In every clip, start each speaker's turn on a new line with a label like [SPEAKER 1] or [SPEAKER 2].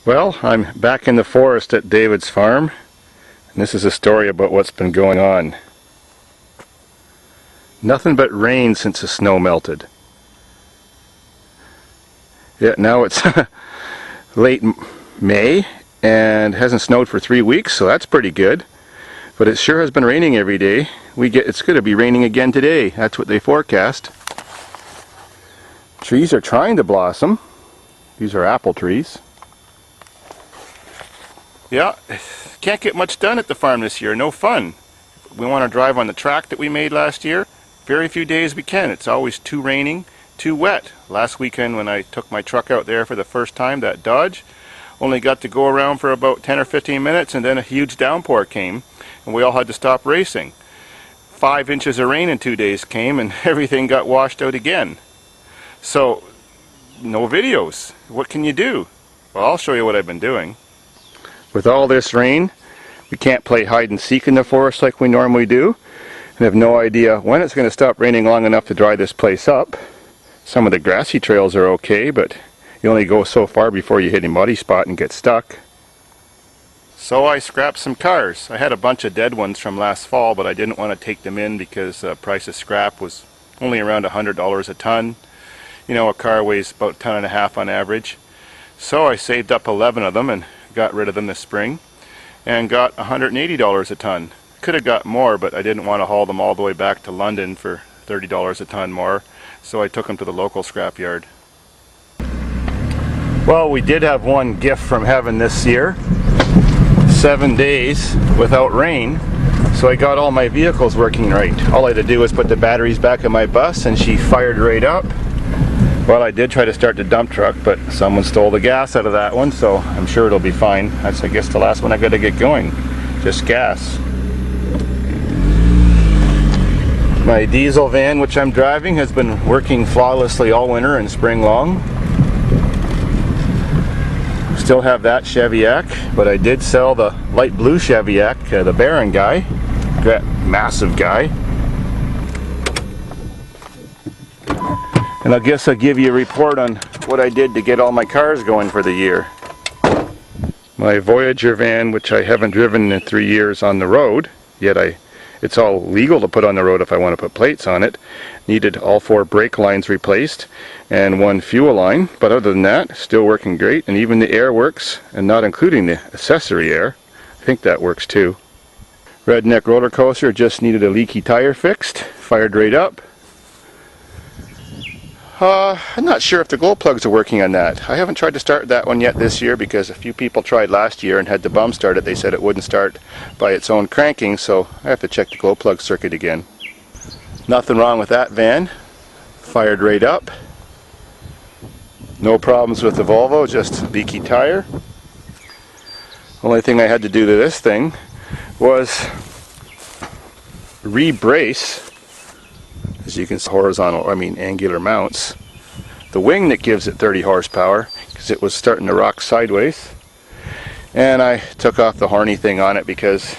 [SPEAKER 1] Well, I'm back in the forest at David's farm, and this is a story about what's been going on. Nothing but rain since the snow melted. Yeah, now it's late May and hasn't snowed for 3 weeks, so that's pretty good. But it sure has been raining every day. It's going to be raining again today. That's what they forecast. Trees are trying to blossom. These are apple trees. Yeah, can't get much done at the farm this year. No fun. We want to drive on the track that we made last year. Very few days we can. It's always too raining, too wet. Last weekend when I took my truck out there for the first time, that Dodge, only got to go around for about 10 or 15 minutes and then a huge downpour came and we all had to stop racing. 5 inches of rain in 2 days came and everything got washed out again. So, no videos. What can you do? Well, I'll show you what I've been doing. With all this rain, we can't play hide and seek in the forest like we normally do, and have no idea when it's going to stop raining long enough to dry this place up. Some of the grassy trails are okay, but you only go so far before you hit a muddy spot and get stuck. So I scrapped some cars. I had a bunch of dead ones from last fall, but I didn't want to take them in because the price of scrap was only around $100 a ton. You know, a car weighs about 1.5 tons on average. So I saved up 11 of them and got rid of them this spring and got $180 a ton. Could have got more, but I didn't want to haul them all the way back to London for $30 a ton more, so I took them to the local scrapyard. Well, we did have one gift from heaven this year. 7 days without rain, so I got all my vehicles working right. All I had to do was put the batteries back in my bus and she fired right up. Well, I did try to start the dump truck, but someone stole the gas out of that one, so I'm sure it'll be fine. That's, I guess, the last one I got to get going. Just gas. My diesel van, which I'm driving, has been working flawlessly all winter and spring long. Still have that Chevyac, but I did sell the light blue Chevyac, the Baron guy, that massive guy. And I guess I'll give you a report on what I did to get all my cars going for the year. My Voyager van, which I haven't driven in 3 years on the road, yet it's all legal to put on the road if I want to put plates on it, needed all 4 brake lines replaced and 1 fuel line, but other than that, still working great, and even the air works, and not including the accessory air. I think that works too. Redneck roller coaster just needed a leaky tire fixed, fired right up. I'm not sure if the glow plugs are working on that. I haven't tried to start that one yet this year because a few people tried last year and had the bum start it. They said it wouldn't start by its own cranking, so I have to check the glow plug circuit again. Nothing wrong with that van. Fired right up. No problems with the Volvo, just leaky tire. Only thing I had to do to this thing was re-brace, as you can see, angular mounts. The wing that gives it 30 horsepower, because it was starting to rock sideways. And I took off the horny thing on it because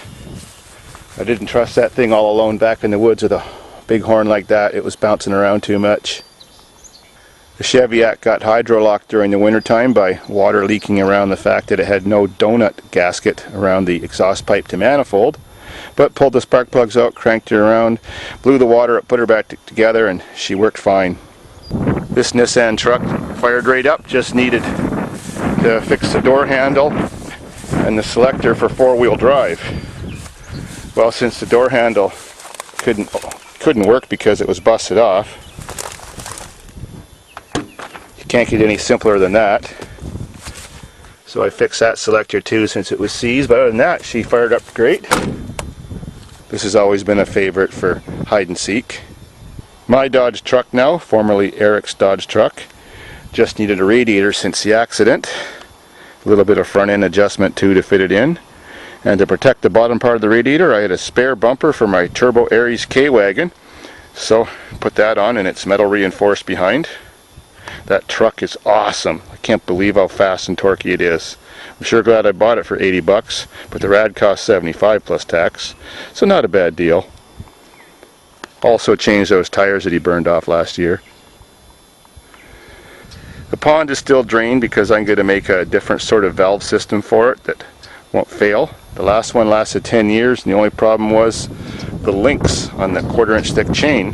[SPEAKER 1] I didn't trust that thing all alone back in the woods with a big horn like that. It was bouncing around too much. The Chevyac got hydrolocked during the wintertime by water leaking around the fact that it had no donut gasket around the exhaust pipe to manifold. But pulled the spark plugs out, cranked her around, blew the water up, put her back together, and she worked fine. This Nissan truck fired right up, just needed to fix the door handle and the selector for 4-wheel drive. Well, since the door handle couldn't work because it was busted off, you can't get any simpler than that. So I fixed that selector too since it was seized, but other than that, she fired up great. This has always been a favorite for hide and seek. My Dodge truck now, formerly Eric's Dodge truck, just needed a radiator since the accident. A little bit of front end adjustment too to fit it in. And to protect the bottom part of the radiator, I had a spare bumper for my Turbo Aries K-Wagon. So put that on, and it's metal reinforced behind. That truck is awesome. I can't believe how fast and torquey it is. I'm sure glad I bought it for 80 bucks, but the rad cost 75 plus tax, so not a bad deal. Also changed those tires that he burned off last year. The pond is still drained because I'm going to make a different sort of valve system for it that won't fail. The last one lasted 10 years and the only problem was the links on the 1/4-inch thick chain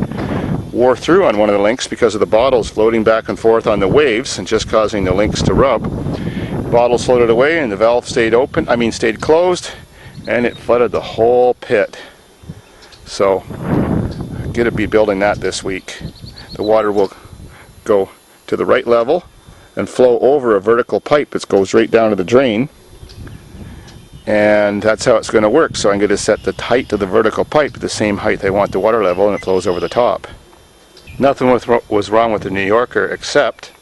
[SPEAKER 1] wore through on one of the links because of the bottles floating back and forth on the waves and just causing the links to rub. The bottles floated away and the valve stayed closed, and it flooded the whole pit. So I'm going to be building that this week. The water will go to the right level and flow over a vertical pipe that goes right down to the drain, and that's how it's going to work. So I'm going to set the height of the vertical pipe at the same height I want the water level, and it flows over the top. Nothing was wrong with the New Yorker except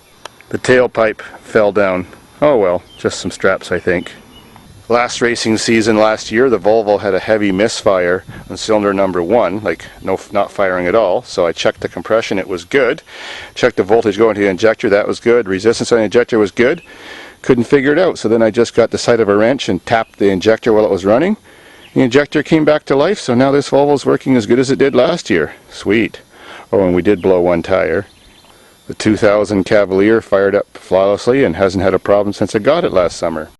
[SPEAKER 1] the tailpipe fell down. Oh well, just some straps I think. Last racing season last year, the Volvo had a heavy misfire on cylinder number 1, like not firing at all. So I checked the compression, it was good. Checked the voltage going to the injector, that was good. Resistance on the injector was good. Couldn't figure it out, so then I just got the side of a wrench and tapped the injector while it was running. The injector came back to life, so now this Volvo's working as good as it did last year. Sweet. Oh, and we did blow one tire. The 2000 Cavalier fired up flawlessly and hasn't had a problem since I got it last summer.